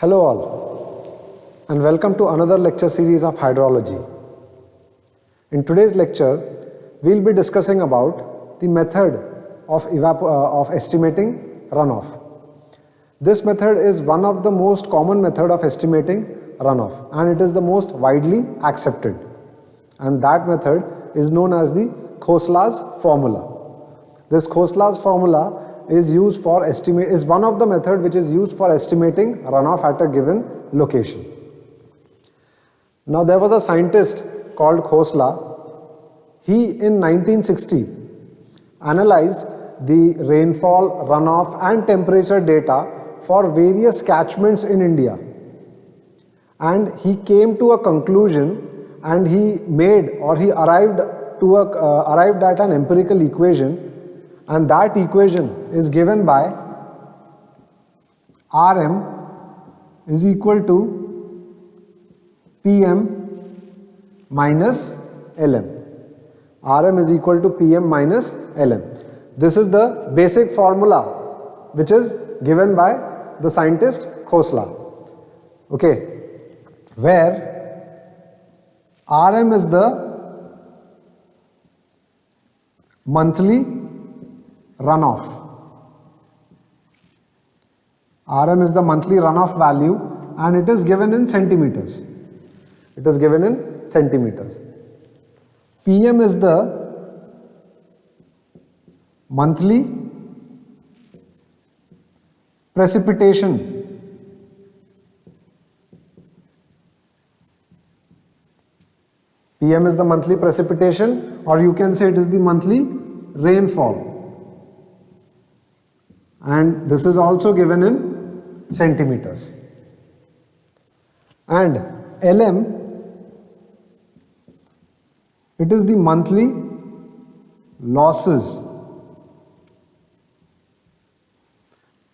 Hello all, and welcome to another lecture series of hydrology. In today's lecture, we will be discussing about the method of estimating runoff. This method is one of the most common method of estimating runoff, and it is the most widely accepted. And that method is known as the Khosla's formula. This Khosla's formula is one of the method which is used for estimating runoff at a given location. Now there was a scientist called Khosla. He in 1960 analyzed the rainfall, runoff and temperature data for various catchments in India, and he came to a conclusion, and he arrived at an empirical equation, and that equation is given by Rm is equal to Pm minus Lm. Rm is equal to Pm minus Lm. This is the basic formula which is given by the scientist Khosla. Okay, where Rm is the monthly runoff. Rm is the monthly runoff value, and it is given in centimeters. Pm is the monthly precipitation. Pm is the monthly precipitation, or you can say it is the monthly rainfall. And this is also given in centimeters. And Lm, it is the monthly losses.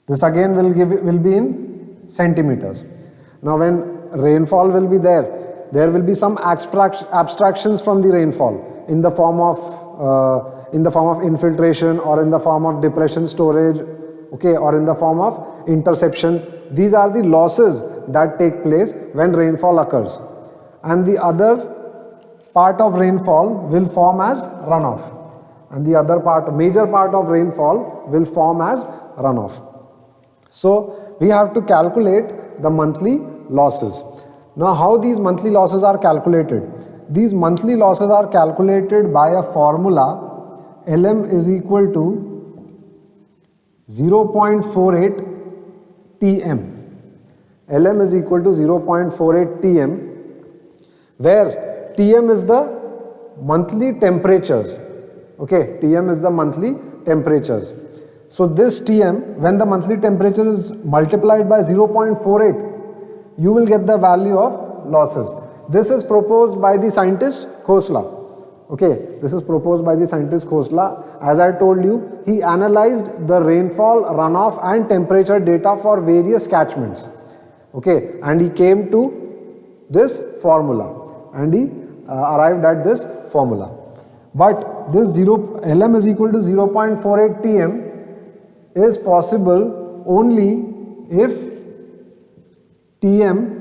This again will be in centimeters. Now when rainfall will be there will be some abstractions from the rainfall in the form of infiltration, or in the form of depression storage, okay, or in the form of interception. These are the losses that take place when rainfall occurs, and the other part of rainfall will form as runoff, and the major part of rainfall will form as runoff. So we have to calculate the monthly losses. Now how these monthly losses are calculated? These monthly losses are calculated by a formula. Lm is equal to 0.48 Tm. Lm is equal to 0.48 Tm, where Tm is the monthly temperatures. Okay, Tm is the monthly temperatures. So this Tm, when the monthly temperature is multiplied by 0.48, you will get the value of losses. This is proposed by the scientist Khosla. Okay, this is proposed by the scientist Khosla. As I told you, he analyzed the rainfall, runoff and temperature data for various catchments. Okay, and he came to this formula, and he arrived at this formula. But this Lm is equal to 0.48 Tm is possible only if Tm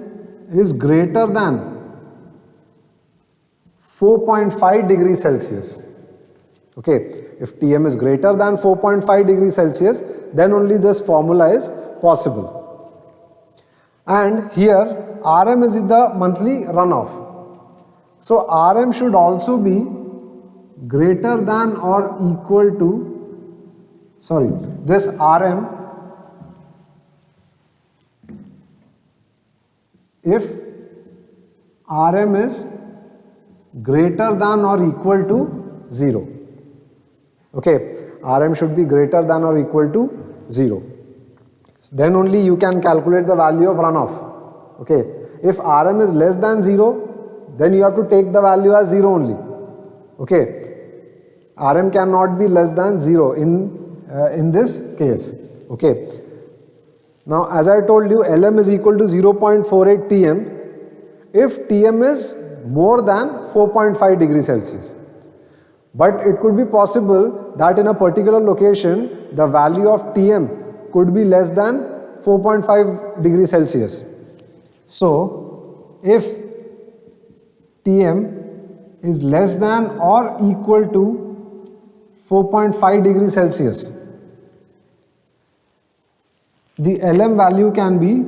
is greater than 4.5 degrees Celsius. Okay, if Tm is greater than 4.5 degrees Celsius, then only this formula is possible. And here Rm is the monthly runoff. So Rm should also be greater than or equal to, this Rm, if Rm is greater than or equal to 0. Okay, Rm should be greater than or equal to 0. Then only you can calculate the value of runoff. Okay, if Rm is less than 0, then you have to take the value as 0 only. Okay, Rm cannot be less than 0 in this case. Okay, now as I told you, Lm is equal to 0.48 Tm if Tm is more than 4.5 degrees Celsius. But it could be possible that in a particular location, the value of Tm could be less than 4.5 degrees Celsius. So if Tm is less than or equal to 4.5 degrees Celsius, the Lm value can be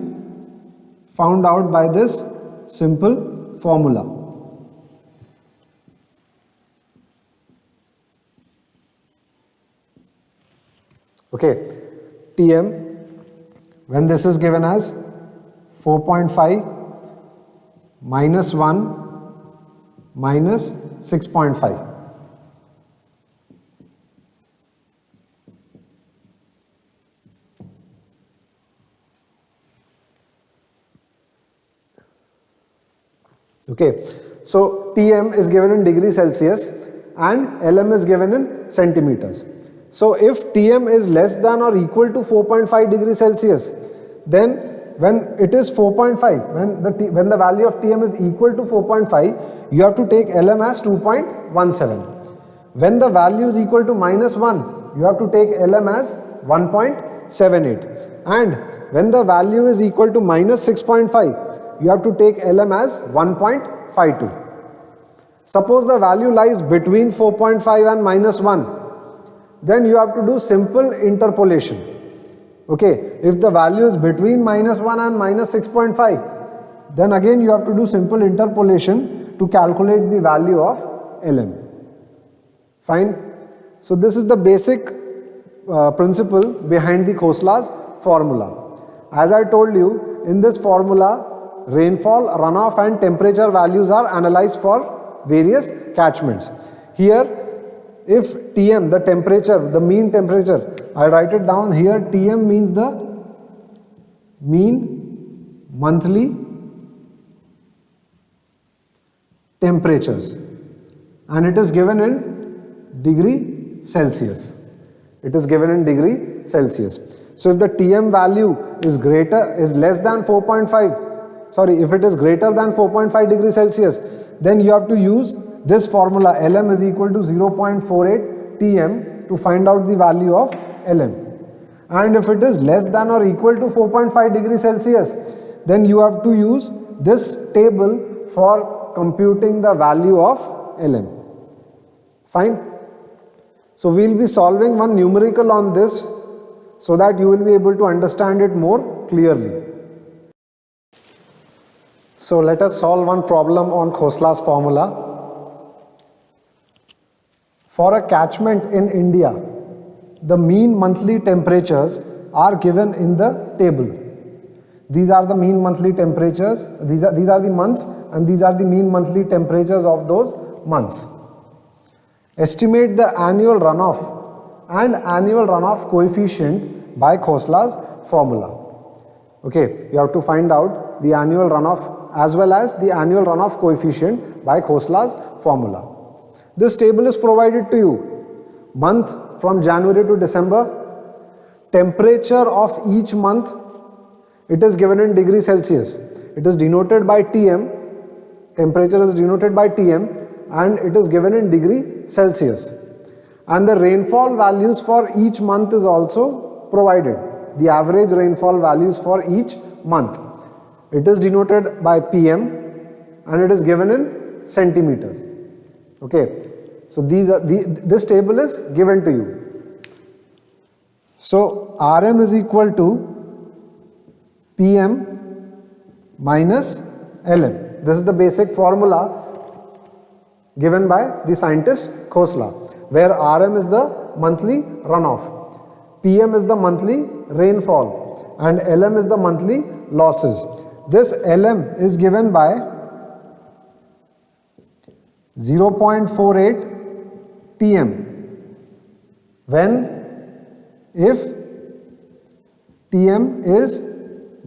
found out by this simple formula. Okay, Tm, when this is given as 4.5 minus 1 minus 6.5. Okay, so Tm is given in degrees Celsius and Lm is given in centimeters. So if Tm is less than or equal to 4.5 degrees Celsius, then when it is 4.5, when the value of Tm is equal to 4.5, you have to take Lm as 2.17. When the value is equal to minus 1, you have to take Lm as 1.78. And when the value is equal to minus 6.5, you have to take Lm as 1.52. Suppose the value lies between 4.5 and minus 1, then you have to do simple interpolation. Okay, if the value is between minus 1 and minus 6.5, then again you have to do simple interpolation to calculate the value of Lm. Fine. So this is the basic principle behind the Khoslas formula. As I told you, in this formula, rainfall, runoff and temperature values are analyzed for various catchments. Here, if Tm, the temperature, the mean temperature, I'll write it down here. Tm means the mean monthly temperatures, and it is given in degree Celsius. It is given in degree Celsius. So if the Tm value is less than 4.5, sorry, if it is greater than 4.5 degrees Celsius, then you have to use this formula. Lm is equal to 0.48 Tm to find out the value of Lm. And if it is less than or equal to 4.5 degrees Celsius, then you have to use this table for computing the value of Lm. Fine. So we will be solving one numerical on this so that you will be able to understand it more clearly. So let us solve one problem on Khoslas formula. For a catchment in India, the mean monthly temperatures are given in the table. These are the mean monthly temperatures, these are the months, and these are the mean monthly temperatures of those months. Estimate the annual runoff and annual runoff coefficient by Khoslas formula. Okay, you have to find out the annual runoff as well as the annual runoff coefficient by Khoslas formula. This table is provided to you. Month from January to December, temperature of each month, it is given in degrees Celsius. It is denoted by Tm, temperature is denoted by Tm, and it is given in degree Celsius. And the rainfall values for each month is also provided. The average rainfall values for each month. It is denoted by Pm and it is given in centimeters. Okay, so this table is given to you. So Rm is equal to Pm minus Lm. This is the basic formula given by the scientist Khosla, where Rm is the monthly runoff, Pm is the monthly rainfall, and Lm is the monthly losses. This Lm is given by 0.48 Tm if Tm is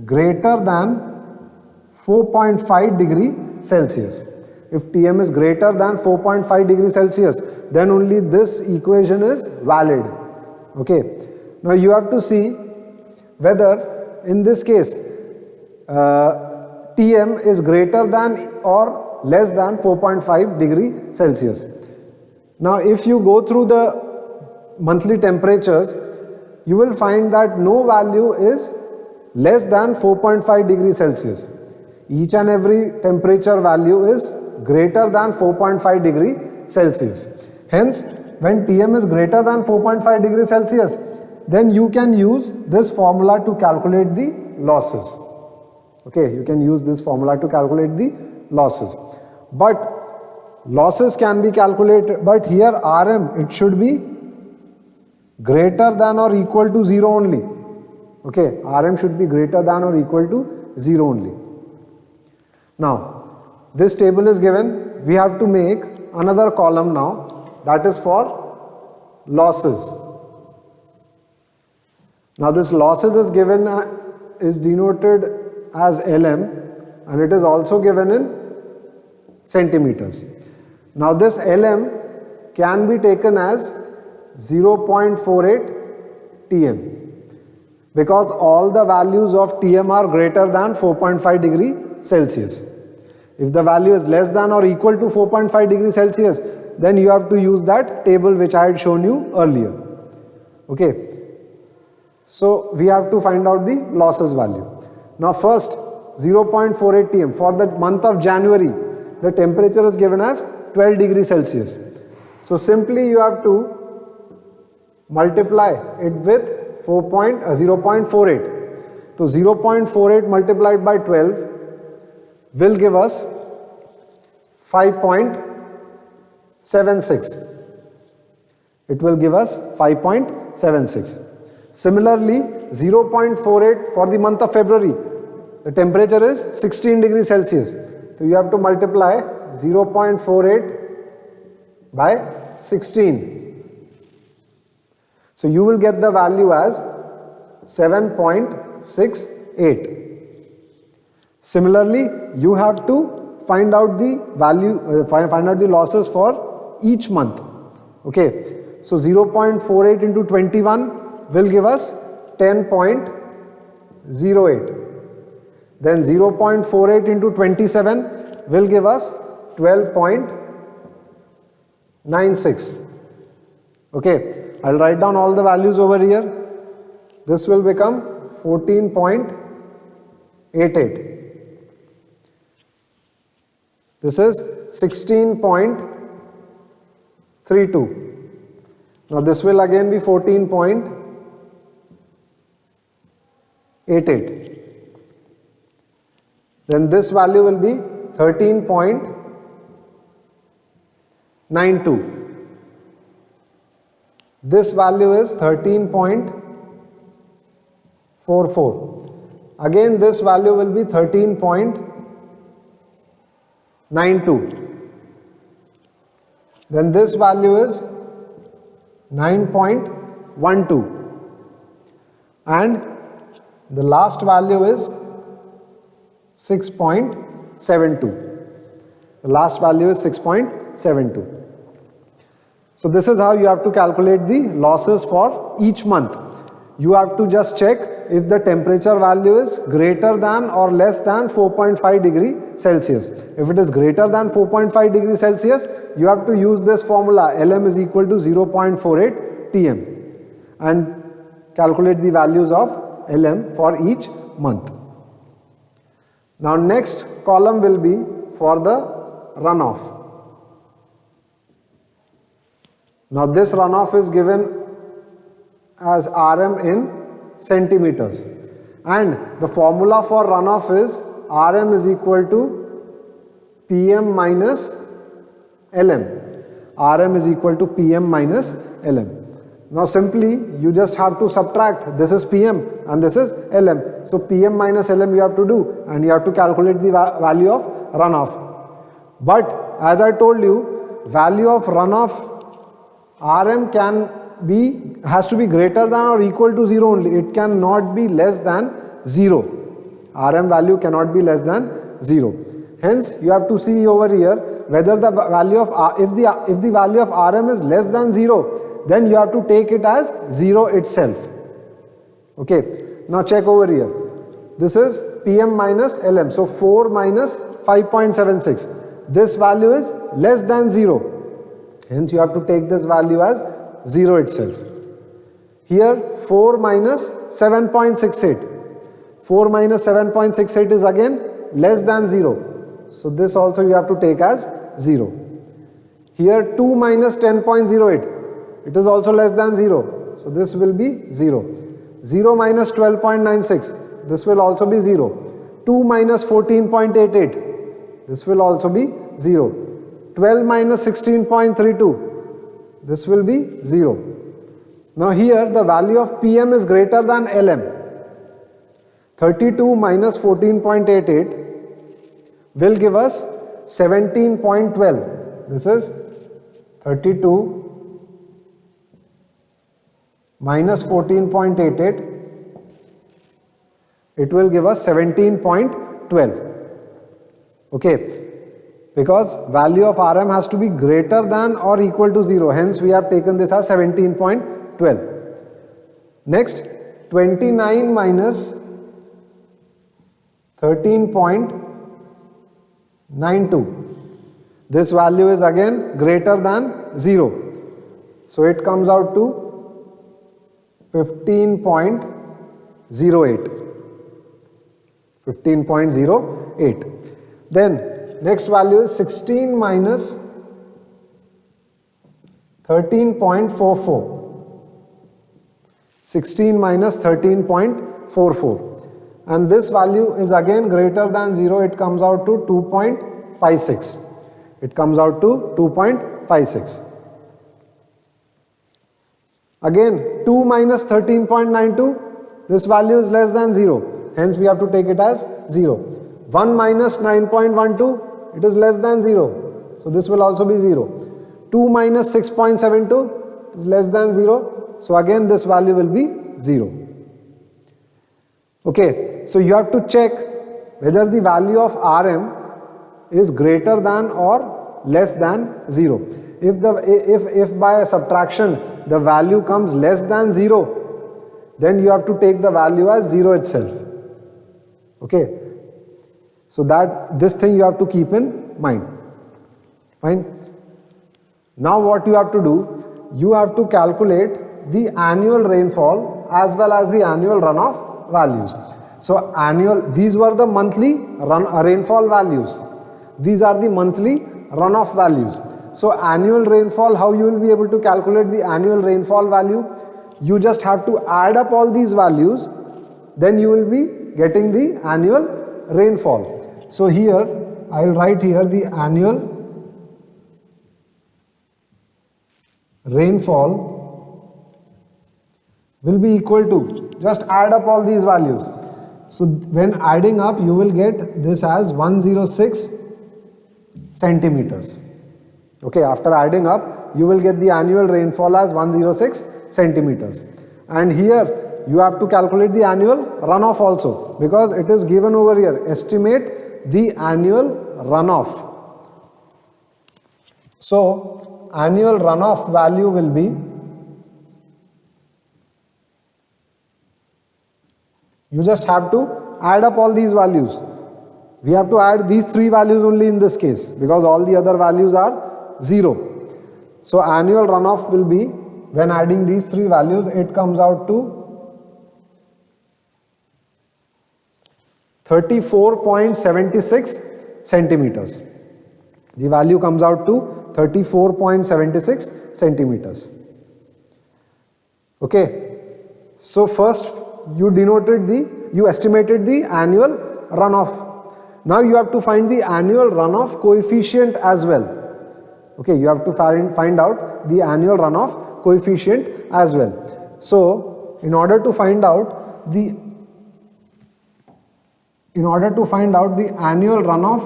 greater than 4.5 degree Celsius. If Tm is greater than 4.5 degrees Celsius, then only this equation is valid. Okay. Now you have to see whether in this case Tm is greater than or less than 4.5 degree Celsius. Now if you go through the monthly temperatures, you will find that no value is less than 4.5 degrees Celsius. each and every temperature value is greater than 4.5 degree Celsius. Hence, when Tm is greater than 4.5 degree Celsius, then you can use this formula to calculate the losses. Okay, you can use this formula to calculate the losses. But losses can be calculated, but here Rm, it should be greater than or equal to 0 only. Okay, Rm should be greater than or equal to 0 only. Now, this table is given. We have to make another column now, that is for losses. Now, this losses is given, is denoted as Lm, and it is also given in centimeters. Now, this Lm can be taken as 0.48 Tm, because all the values of Tm are greater than 4.5 degree Celsius. If the value is less than or equal to 4.5 degree Celsius, then you have to use that table which I had shown you earlier. Okay. So we have to find out the losses value. Now first, 0.48 Tm. For the month of January, the temperature is given as 12 degrees Celsius. So simply you have to multiply it with 0.48. So 0.48 multiplied by 12 will give us 5.76. It will give us 5.76. Similarly, 0.48 for the month of February, the temperature is 16 degrees Celsius. So you have to multiply 0.48 by 16. So you will get the value as 7.68. Similarly, you have to find out the value, find out the losses for each month. Okay, so 0.48 into 21 will give us 10.08. Then 0.48 into 27 will give us 12.96. Okay, I'll write down all the values over here. This will become 14.88. This is 16.32. Now this will again be 14.88. Then this value will be 13.92. This value is 13.44. Again this value will be 13.92. Then this value is 9.12. And the last value is 6.72. The last value is 6.72. So this is how you have to calculate the losses for each month. You have to just check if the temperature value is greater than or less than 4.5 degree Celsius. If it is greater than 4.5 degree Celsius, you have to use this formula Lm is equal to 0.48 Tm and calculate the values of Lm for each month. Now next column will be for the runoff. Now this runoff is given as Rm in centimeters, and the formula for runoff is Rm is equal to Pm minus Lm. Rm is equal to Pm minus Lm. Now simply you just have to subtract, this is Pm and this is Lm. So Pm minus Lm you have to do, and you have to calculate the value of runoff. But as I told you, value of runoff Rm has to be greater than or equal to 0 only. It cannot be less than 0. Rm value cannot be less than 0. Hence you have to see over here whether the value of if the value of Rm is less than 0, then you have to take it as 0 itself. Okay, now check over here. This is Pm minus Lm. So 4 minus 5.76. This value is less than 0. Hence you have to take this value as 0 itself. Here 4 minus 7.68. 4 minus 7.68 is again less than 0. So this also you have to take as 0. Here 2 minus 10.08, it is also less than 0. So this will be 0. 0 minus 12.96, this will also be 0. 2 minus 14.88, this will also be 0. 12 minus 16.32, this will be 0. Now here the value of Pm is greater than Lm. 32 minus 14.88 will give us 17.12. This is 32 minus 14.88. It will give us 17.12. Okay. Because value of Rm has to be greater than or equal to 0. Hence we have taken this as 17.12. Next, 29 minus 13.92. This value is again greater than 0. So it comes out to 15.08. 15.08. Then next value is 16 minus 13.44. 16 minus 13.44. And this value is again greater than 0. It comes out to 2.56. It comes out to 2.56. Again 2 minus 13.92. This value is less than 0. Hence we have to take it as 0. 1 minus 9.12. It is less than 0. So this will also be 0. 2 minus 6.72 is less than 0. So again this value will be 0. Okay, so you have to check whether the value of Rm is greater than or less than 0. If by subtraction the value comes less than 0, then you have to take the value as 0 itself. Okay. So that this thing you have to keep in mind. Fine. Now what you have to do, you have to calculate the annual rainfall as well as the annual runoff values. So these were the monthly rainfall values. These are the monthly runoff values. So annual rainfall, how you will be able to calculate the annual rainfall value? You just have to add up all these values, then you will be getting the annual rainfall. So here I will write here the annual rainfall will be equal to, just add up all these values. So when adding up you will get this as 106 centimeters. Okay, after adding up you will get the annual rainfall as 106 centimeters. And here you have to calculate the annual runoff also, because it is given over here. Estimate the annual runoff. So annual runoff value will be, you just have to add up all these values. We have to add these three values only in this case, because all the other values are 0. So annual runoff will be, when adding these three values, it comes out to 34.76 centimeters. The value comes out to 34.76 centimeters. Okay. So first you estimated the annual runoff. Now you have to find the annual runoff coefficient as well. Okay, you have to find out the annual runoff coefficient as well. So in order to find out the annual runoff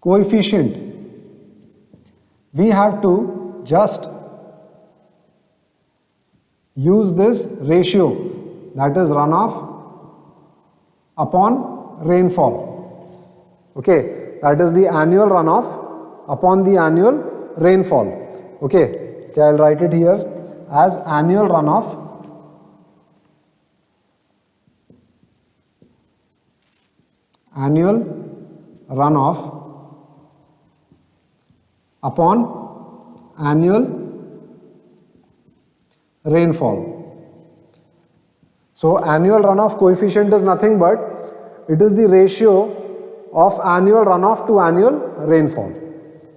coefficient, we have to just use this ratio, that is runoff upon rainfall. Okay, that is the annual runoff upon the annual rainfall. Okay, I'll write it here as annual runoff upon annual rainfall. So annual runoff coefficient is nothing but it is the ratio of annual runoff to annual rainfall.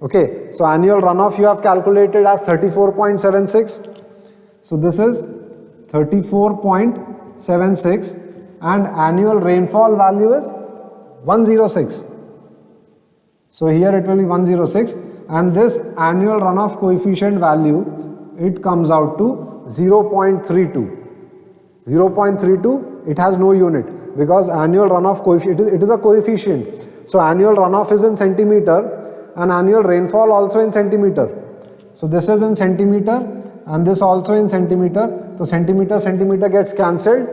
Okay, so annual runoff you have calculated as 34.76. So this is 34.76 and annual rainfall value is 106. So here it will be 106 and this annual runoff coefficient value, it comes out to 0.32. 0.32, it has no unit because annual runoff coefficient, it is a coefficient. So annual runoff is in centimeter and annual rainfall also in centimeter. So this is in centimeter and this also in centimeter. So centimeter gets cancelled.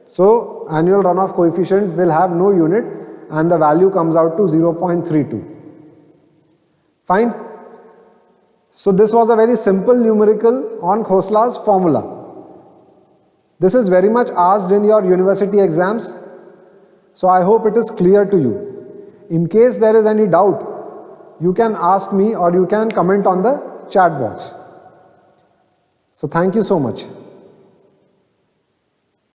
So annual runoff coefficient will have no unit and the value comes out to 0.32. Fine. So this was a very simple numerical on Khosla's formula. This is very much asked in your university exams. So I hope it is clear to you. In case there is any doubt, you can ask me or you can comment on the chat box. So thank you so much.